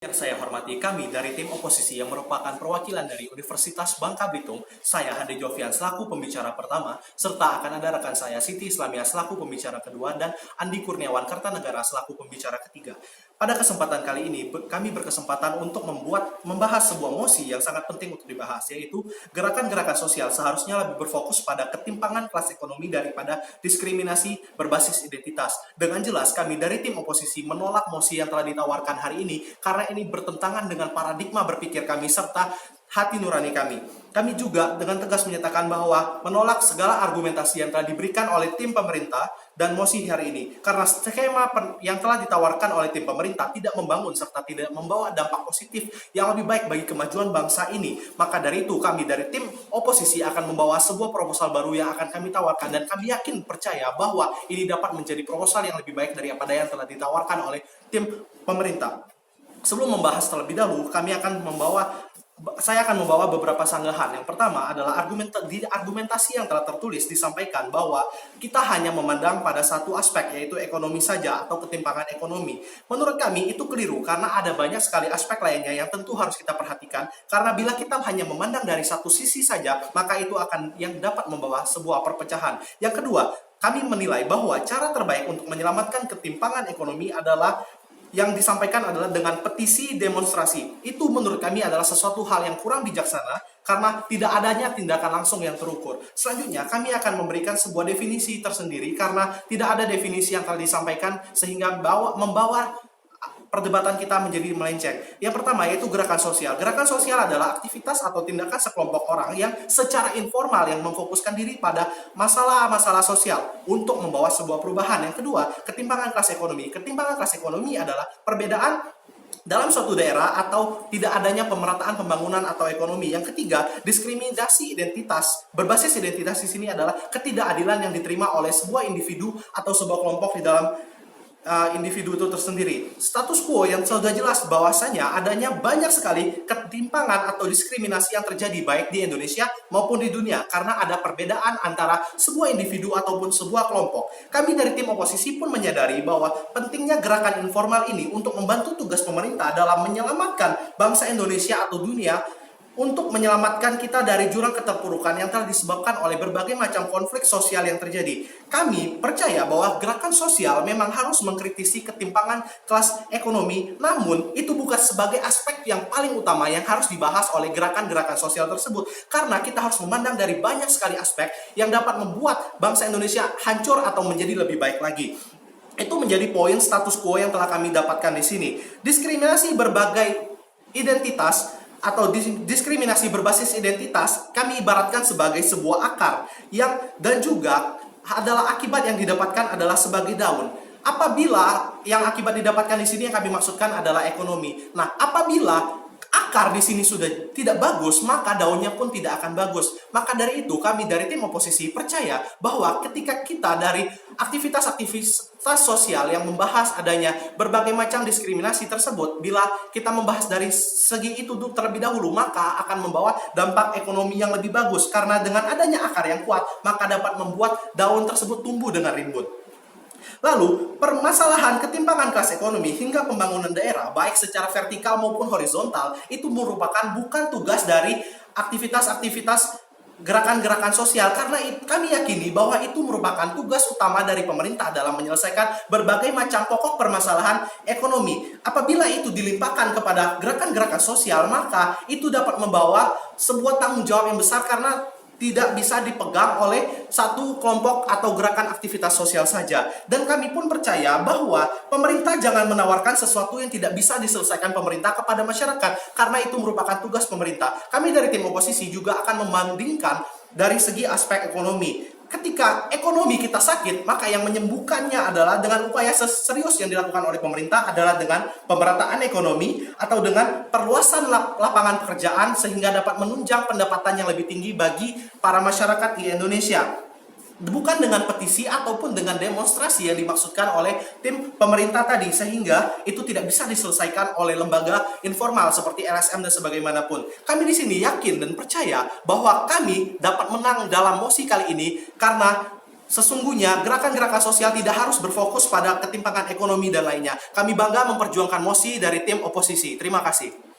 Yang saya hormati, kami dari tim oposisi yang merupakan perwakilan dari Universitas Bangka Belitung, saya Hande Jovian selaku pembicara pertama, serta akan ada rekan saya Siti Islamia selaku pembicara kedua, dan Andi Kurniawan Kartanegara selaku pembicara ketiga. Pada kesempatan kali ini, kami berkesempatan untuk membahas sebuah mosi yang sangat penting untuk dibahas, yaitu gerakan-gerakan sosial seharusnya lebih berfokus pada ketimpangan kelas ekonomi daripada diskriminasi berbasis identitas. Dengan jelas, kami dari tim oposisi menolak mosi yang telah ditawarkan hari ini karena ini bertentangan dengan paradigma berpikir kami serta hati nurani kami. Kami juga dengan tegas menyatakan bahwa menolak segala argumentasi yang telah diberikan oleh tim pemerintah dan mosi hari ini. Karena skema yang telah ditawarkan oleh tim pemerintah tidak membangun serta tidak membawa dampak positif yang lebih baik bagi kemajuan bangsa ini. Maka dari itu kami dari tim oposisi akan membawa sebuah proposal baru yang akan kami tawarkan, dan kami yakin percaya bahwa ini dapat menjadi proposal yang lebih baik daripada yang telah ditawarkan oleh tim pemerintah. Sebelum membahas terlebih dahulu, saya akan membawa beberapa sanggahan. Yang pertama adalah argumentasi yang telah tertulis disampaikan bahwa kita hanya memandang pada satu aspek, yaitu ekonomi saja atau ketimpangan ekonomi. Menurut kami itu keliru karena ada banyak sekali aspek lainnya yang tentu harus kita perhatikan. Karena bila kita hanya memandang dari satu sisi saja, maka itu akan yang dapat membawa sebuah perpecahan. Yang kedua, kami menilai bahwa cara terbaik untuk menyelamatkan ketimpangan ekonomi adalah yang disampaikan adalah dengan petisi demonstrasi. Itu menurut kami adalah sesuatu hal yang kurang bijaksana karena tidak adanya tindakan langsung yang terukur. Selanjutnya, kami akan memberikan sebuah definisi tersendiri karena tidak ada definisi yang telah disampaikan sehingga membawa perdebatan kita menjadi melenceng. Yang pertama yaitu gerakan sosial. Gerakan sosial adalah aktivitas atau tindakan sekelompok orang yang secara informal yang memfokuskan diri pada masalah-masalah sosial untuk membawa sebuah perubahan. Yang kedua, ketimpangan kelas ekonomi. Ketimpangan kelas ekonomi adalah perbedaan dalam suatu daerah atau tidak adanya pemerataan pembangunan atau ekonomi. Yang ketiga, diskriminasi identitas. Berbasis identitas di sini adalah ketidakadilan yang diterima oleh sebuah individu atau sebuah kelompok di dalam individu itu tersendiri. Status quo yang sudah jelas bahwasanya adanya banyak sekali ketimpangan atau diskriminasi yang terjadi baik di Indonesia maupun di dunia karena ada perbedaan antara sebuah individu ataupun sebuah kelompok. Kami dari tim oposisi pun menyadari bahwa pentingnya gerakan informal ini untuk membantu tugas pemerintah dalam menyelamatkan bangsa Indonesia atau dunia, untuk menyelamatkan kita dari jurang keterpurukan yang telah disebabkan oleh berbagai macam konflik sosial yang terjadi. Kami percaya bahwa gerakan sosial memang harus mengkritisi ketimpangan kelas ekonomi, namun itu bukan sebagai aspek yang paling utama yang harus dibahas oleh gerakan-gerakan sosial tersebut. Karena kita harus memandang dari banyak sekali aspek yang dapat membuat bangsa Indonesia hancur atau menjadi lebih baik lagi. Itu menjadi poin status quo yang telah kami dapatkan di sini. Diskriminasi berbagai identitas atau diskriminasi berbasis identitas kami ibaratkan sebagai sebuah akar dan juga adalah akibat yang didapatkan adalah sebagai daun. Apabila yang akibat didapatkan di sini yang kami maksudkan adalah ekonomi. Nah, apabila akar di sini sudah tidak bagus, maka daunnya pun tidak akan bagus. Maka dari itu kami dari tim oposisi percaya bahwa ketika kita dari aktivitas-aktivitas sosial yang membahas adanya berbagai macam diskriminasi tersebut, bila kita membahas dari segi itu terlebih dahulu, maka akan membawa dampak ekonomi yang lebih bagus. Karena dengan adanya akar yang kuat, maka dapat membuat daun tersebut tumbuh dengan rimbun. Lalu, permasalahan ketimpangan kelas ekonomi hingga pembangunan daerah, baik secara vertikal maupun horizontal, itu merupakan bukan tugas dari aktivitas-aktivitas gerakan-gerakan sosial, karena kami yakini bahwa itu merupakan tugas utama dari pemerintah dalam menyelesaikan berbagai macam pokok permasalahan ekonomi. Apabila itu dilimpahkan kepada gerakan-gerakan sosial, maka itu dapat membawa sebuah tanggung jawab yang besar karena tidak bisa dipegang oleh satu kelompok atau gerakan aktivitas sosial saja. Dan kami pun percaya bahwa pemerintah jangan menawarkan sesuatu yang tidak bisa diselesaikan pemerintah kepada masyarakat, karena itu merupakan tugas pemerintah. Kami dari tim oposisi juga akan membandingkan dari segi aspek ekonomi. Ketika ekonomi kita sakit, maka yang menyembuhkannya adalah dengan upaya serius yang dilakukan oleh pemerintah adalah dengan pemerataan ekonomi atau dengan perluasan lapangan pekerjaan sehingga dapat menunjang pendapatan yang lebih tinggi bagi para masyarakat di Indonesia. Bukan dengan petisi ataupun dengan demonstrasi yang dimaksudkan oleh tim pemerintah tadi, sehingga itu tidak bisa diselesaikan oleh lembaga informal seperti LSM dan sebagaimanapun. Kami di sini yakin dan percaya bahwa kami dapat menang dalam mosi kali ini karena Sesungguhnya gerakan-gerakan sosial tidak harus berfokus pada ketimpangan ekonomi dan lainnya. Kami bangga memperjuangkan mosi dari tim oposisi. Terima kasih.